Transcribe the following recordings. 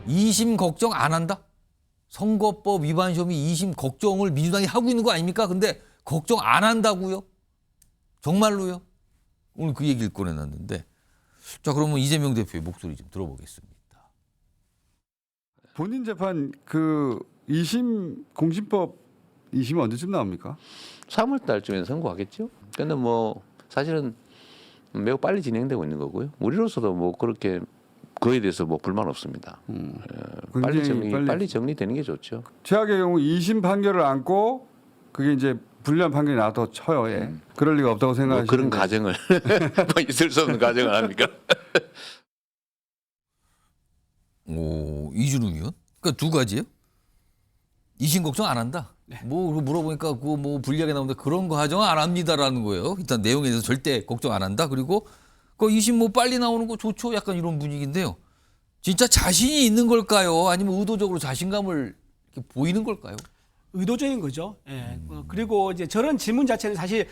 2심 걱정 안 한다? 선거법 위반 혐의 2심 걱정을 민주당이 하고 있는 거 아닙니까? 근데 걱정 안 한다고요? 정말로요? 오늘 그 얘기를 꺼내놨는데. 자, 그러면 이재명 대표의 목소리 좀 들어보겠습니다. 본인 재판 그 2심 공신법 2심 언제쯤 나옵니까? 3월 달쯤에 선고하겠죠. 근데 뭐 사실은 매우 빨리 진행되고 있는 거고요. 우리로서도 뭐 그렇게 그에 대해서 뭐 불만 없습니다. 빨리 정리되는 게 좋죠. 최악의 경우 2심 판결을 안고 그게 이제 불리한 판결이 나와도 쳐요. 예. 그럴 리가 없다고 뭐 생각하시는데 그런 가정을 뭐 있을 수 없는 가정을 합니까? 오, 이준웅 의원? 그러니까 두 가지요? 2심 걱정 안 한다? 뭐 물어보니까 그거 뭐 불리하게 나오는데 그런 거 가정 안 합니다라는 거예요. 일단 내용에 대해서 절대 걱정 안 한다. 그리고 그 2심 뭐 빨리 나오는 거 좋죠. 약간 이런 분위기인데요. 진짜 자신이 있는 걸까요? 아니면 의도적으로 자신감을 이렇게 보이는 걸까요? 의도적인 거죠. 예. 그리고 이제 저런 질문 자체는 사실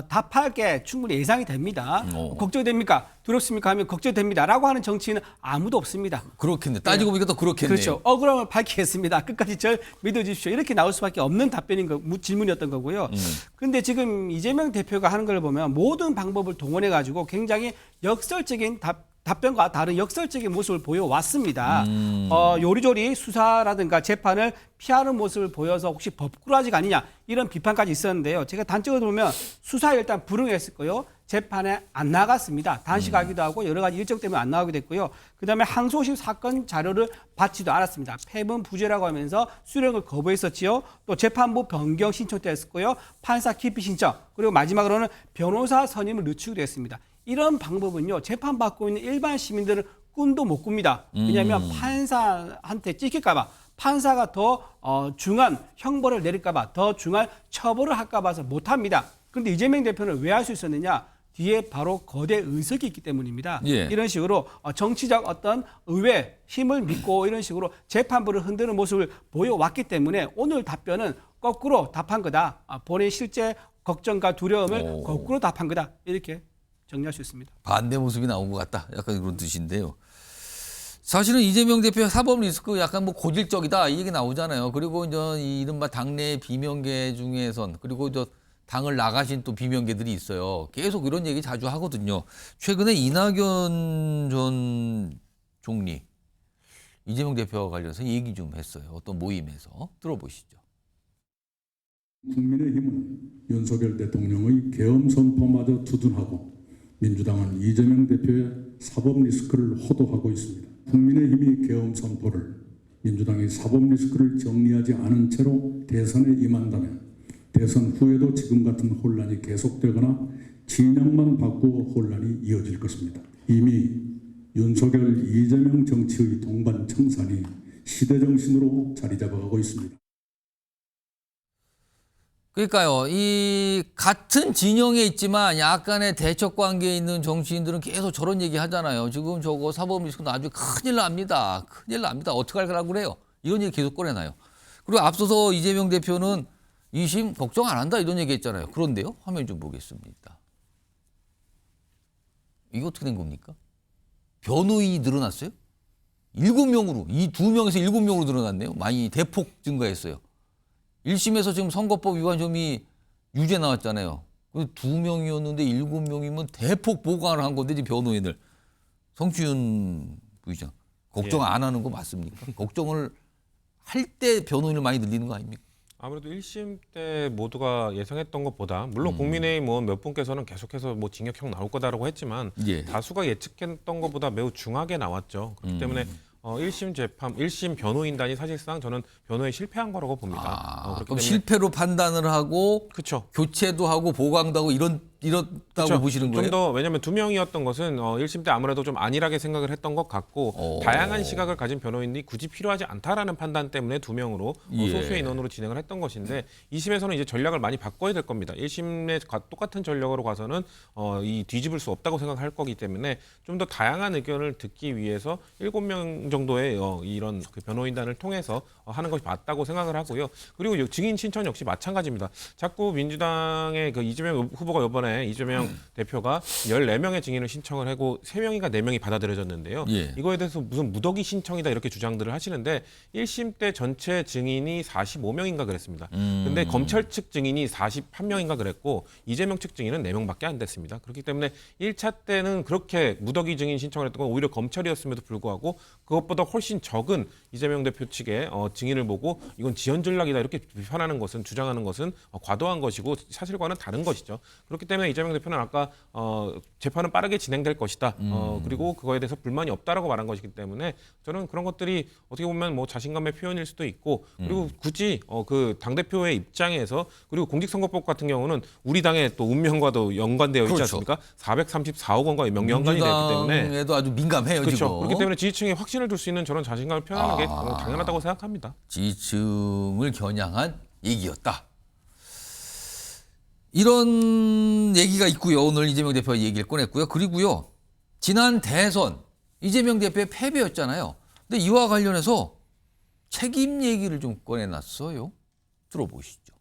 답할 게 충분히 예상이 됩니다. 걱정됩니까? 두렵습니까? 하면 걱정됩니다라고 하는 정치인은 아무도 없습니다. 그렇겠네. 따지고 보니까 또 그렇겠네요. 그렇죠. 억울함을 밝히겠습니다. 끝까지 절 믿어주십시오. 이렇게 나올 수밖에 없는 질문이었던 거고요. 그런데 지금 이재명 대표가 하는 걸 보면 모든 방법을 동원해 가지고 굉장히 역설적인 답변과 다른 역설적인 모습을 보여왔습니다. 요리조리 수사라든가 재판을 피하는 모습을 보여서 혹시 법꾸라지가 아니냐 이런 비판까지 있었는데요. 제가 단적으로 보면 수사에 일단 불응했을 거요. 재판에 안 나갔습니다. 단식하기도 하고 여러 가지 일정 때문에 안 나오게 됐고요. 그다음에 항소심 사건 자료를 받지도 않았습니다. 패분 부재라고 하면서 수령을 거부했었지요. 또 재판부 변경 신청도 했었고요. 판사 기피 신청 그리고 마지막으로는 변호사 선임을 늦추기도 했습니다. 이런 방법은요. 재판받고 있는 일반 시민들은 꿈도 못 꿉니다. 왜냐하면 판사한테 찍힐까 봐. 판사가 더 중한 형벌을 내릴까 봐. 더 중한 처벌을 할까 봐서 못합니다. 그런데 이재명 대표는 왜 할 수 있었느냐. 뒤에 바로 거대 의석이 있기 때문입니다. 예. 이런 식으로 정치적 어떤 의회 힘을 믿고 이런 식으로 재판부를 흔드는 모습을 보여왔기 때문에 오늘 답변은 거꾸로 답한 거다. 본인 실제 걱정과 두려움을 거꾸로 답한 거다. 이렇게 정리할 수 있습니다. 반대 모습이 나온 것 같다. 약간 그런 뜻인데요. 사실은 이재명 대표의 사법 리스크 약간 뭐 고질적이다 이 얘기 나오잖아요. 그리고 이제 이 이른바 당내 비명계 중에선 그리고 저 당을 나가신 또 비명계들이 있어요. 계속 이런 얘기 자주 하거든요. 최근에 이낙연 전 총리 이재명 대표와 관련해서 얘기 좀 했어요. 어떤 모임에서 들어보시죠. 국민의힘은 윤석열 대통령의 계엄 선포마저 두둔하고 민주당은 이재명 대표의 사법 리스크를 호도하고 있습니다. 국민의힘이 계엄 선포를 민주당의 사법 리스크를 정리하지 않은 채로 대선에 임한다면 대선 후에도 지금 같은 혼란이 계속되거나 진영만 바꾸어 혼란이 이어질 것입니다. 이미 윤석열, 이재명 정치의 동반 청산이 시대정신으로 자리 잡아가고 있습니다. 그러니까요, 이 같은 진영에 있지만 약간의 대척 관계에 있는 정치인들은 계속 저런 얘기 하잖아요. 지금 저거 사법 리스크 나중에 큰일 납니다. 큰일 납니다. 어떻게 하려고 그래요? 이런 얘기 계속 꺼내놔요. 그리고 앞서서 이재명 대표는 2심 걱정 안 한다 이런 얘기 했잖아요. 그런데요, 화면 좀 보겠습니다. 이게 어떻게 된 겁니까? 변호인이 늘어났어요? 7명으로, 이 2명에서 7명으로 늘어났네요. 많이 대폭 증가했어요. 1심에서 지금 선거법 위반 혐의 유죄 나왔잖아요. 2명이었는데 7명이면 대폭 보강을 한 건데, 변호인을. 성추윤 부의장, 걱정 안 하는 거 맞습니까? 걱정을 할 때 변호인을 많이 늘리는 거 아닙니까? 아무래도 1심 때 모두가 예상했던 것보다 물론 국민의힘 몇 분께서는 계속해서 뭐 징역형 나올 거다라고 했지만 다수가 예측했던 것보다 매우 중하게 나왔죠. 그렇기 때문에 1심 재판, 1심 변호인단이 사실상 저는 변호에 실패한 거라고 봅니다. 그럼 실패로 판단을 하고 그쵸. 교체도 하고 보강도 하고 이렇다고 보시는 거예요? 좀 더 왜냐하면 2명이었던 것은 1심 때 아무래도 좀 안일하게 생각을 했던 것 같고 다양한 시각을 가진 변호인이 굳이 필요하지 않다라는 판단 때문에 2명으로 소수의 인원으로 진행을 했던 것인데 2심에서는 이제 전략을 많이 바꿔야 될 겁니다. 1심에 똑같은 전략으로 가서는 이 뒤집을 수 없다고 생각할 거기 때문에 좀 더 다양한 의견을 듣기 위해서 7명 정도의 이런 그 변호인단을 통해서 하는 것이 맞다고 생각을 하고요. 그리고 증인 신청 역시 마찬가지입니다. 자꾸 민주당의 그 이재명 후보가 이번에 최근에 이재명 대표가 14명의 증인을 신청을 하고 3명인가 4명이 받아들여졌는데요. 예. 이거에 대해서 무슨 무더기 신청이다 이렇게 주장들을 하시는데 1심 때 전체 증인이 45명인가 그랬습니다. 근데 검찰 측 증인이 41명인가 그랬고 이재명 측 증인은 4명밖에 안 됐습니다. 그렇기 때문에 1차 때는 그렇게 무더기 증인 신청을 했던 건 오히려 검찰이었음에도 불구하고 그것보다 훨씬 적은 이재명 대표 측의 증인을 보고 이건 지연 전략이다 이렇게 비판하는 것은 주장하는 것은 과도한 것이고 사실과는 다른 것이죠. 그렇기 때문에 이재명 대표는 아까 재판은 빠르게 진행될 것이다. 그리고 그거에 대해서 불만이 없다라고 말한 것이기 때문에 저는 그런 것들이 어떻게 보면 뭐 자신감의 표현일 수도 있고 그리고 굳이 그 당대표의 입장에서 그리고 공직선거법 같은 경우는 우리 당의 또 운명과도 연관되어 있지 그렇죠. 않습니까? 434억 원과의 명연관이 되어 있기 때문에 민주당에도 아주 민감해요. 그렇죠. 지금. 그렇기 때문에 지지층에 확신을 줄 수 있는 저런 자신감을 표현하는 게 당연하다고 생각합니다. 지지층을 겨냥한 얘기였다. 이런 얘기가 있고요. 오늘 이재명 대표가 얘기를 꺼냈고요. 그리고요. 지난 대선 이재명 대표의 패배였잖아요. 근데 이와 관련해서 책임 얘기를 좀 꺼내놨어요. 들어보시죠.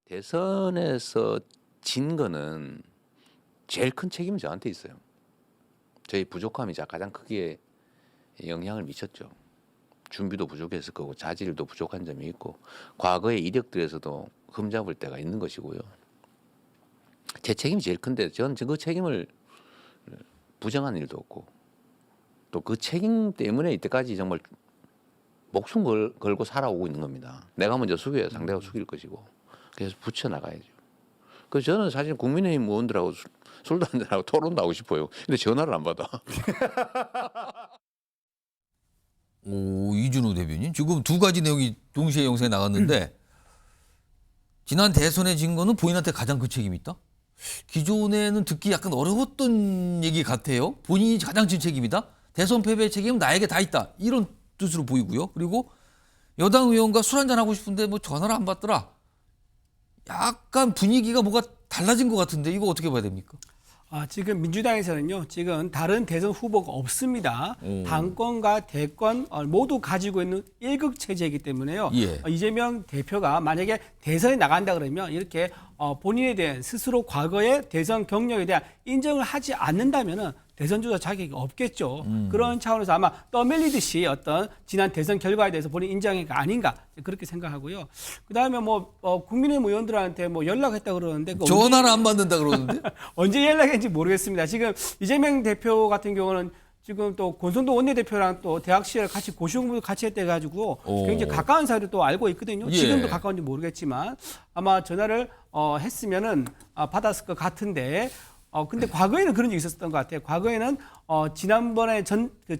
대선에서 진 거는 제일 큰 책임은 저한테 있어요. 저희 부족함이 가장 크게 영향을 미쳤죠. 준비도 부족했을 거고 자질도 부족한 점이 있고 과거의 이력들에서도 흠잡을 때가 있는 것이고요. 제 책임이 제일 큰데 저는 그 책임을 부정한 일도 없고 또 그 책임 때문에 이때까지 정말 목숨 걸고 살아오고 있는 겁니다. 내가 먼저 숙여야 상대가 숙일 것이고 그래서 붙여나가야죠. 그래서 저는 사실 국민의힘 의원들하고 술도 한잔하고 토론도 하고 싶어요. 근데 전화를 안 받아. 오, 이준호 대변인. 지금 두 가지 내용이 동시에 영상에 나갔는데 지난 대선에 진 거는 본인한테 가장 큰 책임이 있다? 기존에는 듣기 약간 어려웠던 얘기 같아요. 본인이 가장 진 책임이다. 대선 패배의 책임은 나에게 다 있다. 이런 뜻으로 보이고요. 그리고 여당 의원과 술 한잔 하고 싶은데 뭐 전화를 안 받더라. 약간 분위기가 뭐가 달라진 것 같은데 이거 어떻게 봐야 됩니까? 지금 민주당에서는요, 지금 다른 대선 후보가 없습니다. 당권과 대권 모두 가지고 있는 일극 체제이기 때문에요. 예. 이재명 대표가 만약에 대선에 나간다 그러면 이렇게 본인에 대한 스스로 과거의 대선 경력에 대한 인정을 하지 않는다면은 대선 주자 자격이 없겠죠. 그런 차원에서 아마 떠밀리듯이 어떤 지난 대선 결과에 대해서 본인 인정이 아닌가 그렇게 생각하고요. 그다음에 국민의힘 의원들한테 연락했다 그러는데 전화를 안 받는다 그러는데? 언제 연락했는지 모르겠습니다. 지금 이재명 대표 같은 경우는 지금 또 권성동 원내대표랑 또 대학 시절 같이 고시공부도 같이 했대 가지고 굉장히 가까운 사이로 또 알고 있거든요. 예. 지금도 가까운지 모르겠지만 아마 전화를 했으면은 받았을 것 같은데. 근데 과거에는 그런 적이 있었던 것 같아요. 과거에는 지난번에 그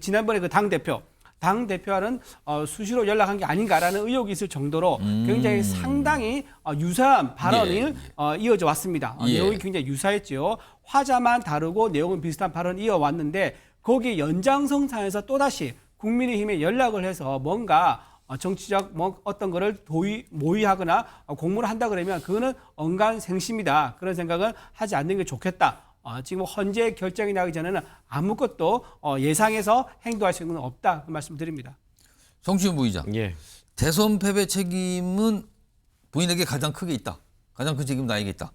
당대표와는 수시로 연락한 게 아닌가라는 의혹이 있을 정도로 굉장히 상당히 유사한 발언이 이어져 왔습니다. 예. 내용이 굉장히 유사했죠. 화자만 다르고 내용은 비슷한 발언이 이어왔는데 거기 연장선상에서 또다시 국민의힘에 연락을 해서 뭔가 정치적 어떤 거를 모의하거나 공모를 한다 그러면 그거는 언간생심이다. 그런 생각은 하지 않는 게 좋겠다. 지금 헌재 결정이 나기 전에는 아무것도 예상해서 행동할 수 있는 건 없다. 그 말씀드립니다. 정치인 부의장. 예. 대선 패배 책임은 본인에게 가장 크게 있다. 가장 큰 책임은 나에게 있다.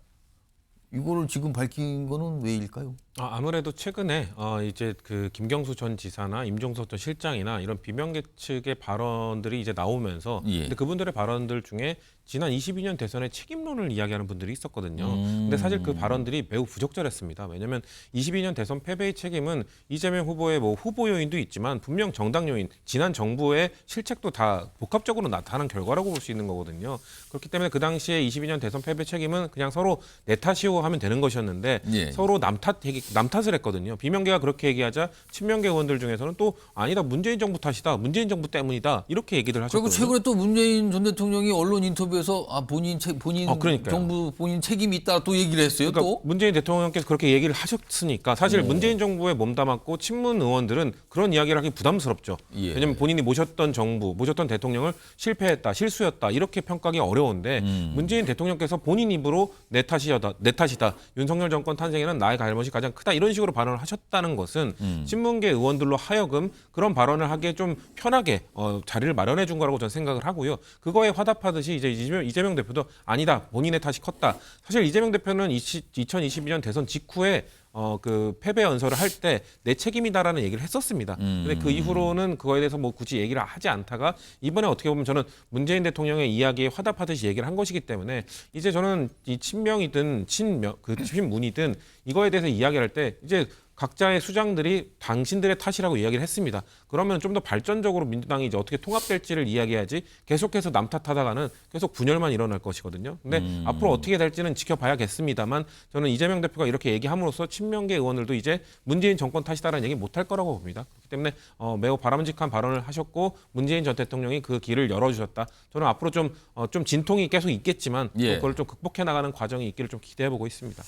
이거를 지금 밝힌 거는 왜일까요? 아무래도 최근에 이제 그 김경수 전 지사나 임종석 전 실장이나 이런 비명계 측의 발언들이 이제 나오면서 예. 근데 그분들의 발언들 중에 지난 22년 대선의 책임론을 이야기하는 분들이 있었거든요. 근데 사실 그 발언들이 매우 부적절했습니다. 왜냐하면 22년 대선 패배의 책임은 이재명 후보의 후보 요인도 있지만 분명 정당 요인, 지난 정부의 실책도 다 복합적으로 나타난 결과라고 볼 수 있는 거거든요. 그렇기 때문에 그 당시에 22년 대선 패배 책임은 그냥 서로 내 탓이오 하면 되는 것이었는데 예. 서로 남 탓을 했거든요. 비명계가 그렇게 얘기하자 친명계 의원들 중에서는 또 아니다 문재인 정부 탓이다, 문재인 정부 때문이다 이렇게 얘기를 그리고 하셨거든요. 최근에 또 문재인 전 대통령이 언론 인터뷰에서 본인 그러니까요. 정부 본인 책임이 있다 또 얘기를 했어요. 그러니까 또 문재인 대통령께서 그렇게 얘기를 하셨으니까 사실 문재인 정부에 몸담았고 친문 의원들은 그런 이야기를 하기 부담스럽죠. 예. 왜냐하면 본인이 모셨던 정부, 모셨던 대통령을 실패했다, 실수였다 이렇게 평가하기 어려운데 문재인 대통령께서 본인 입으로 내 탓이다, 윤석열 정권 탄생에는 나의 잘못이 가장 크다 이런 식으로 발언을 하셨다는 것은 친문계 의원들로 하여금 그런 발언을 하기에 좀 편하게 자리를 마련해 준 거라고 저는 생각을 하고요. 그거에 화답하듯이 이제 이재명 대표도 아니다 본인의 탓이 컸다. 사실 이재명 대표는 2022년 대선 직후에 그 패배 연설을 할 때 내 책임이다라는 얘기를 했었습니다. 근데 그 이후로는 그거에 대해서 뭐 굳이 얘기를 하지 않다가 이번에 어떻게 보면 저는 문재인 대통령의 이야기에 화답하듯이 얘기를 한 것이기 때문에 이제 저는 이 친명이든 친문이든 이거에 대해서 이야기할 때 이제 각자의 수장들이 당신들의 탓이라고 이야기를 했습니다. 그러면 좀 더 발전적으로 민주당이 이제 어떻게 통합될지를 이야기해야지 계속해서 남 탓하다가는 계속 분열만 일어날 것이거든요. 근데 앞으로 어떻게 될지는 지켜봐야겠습니다만 저는 이재명 대표가 이렇게 얘기함으로써 친명계 의원들도 이제 문재인 정권 탓이다라는 얘기 못할 거라고 봅니다. 그렇기 때문에 매우 바람직한 발언을 하셨고 문재인 전 대통령이 그 길을 열어주셨다. 저는 앞으로 좀 진통이 계속 있겠지만 예. 그걸 좀 극복해 나가는 과정이 있기를 좀 기대해 보고 있습니다.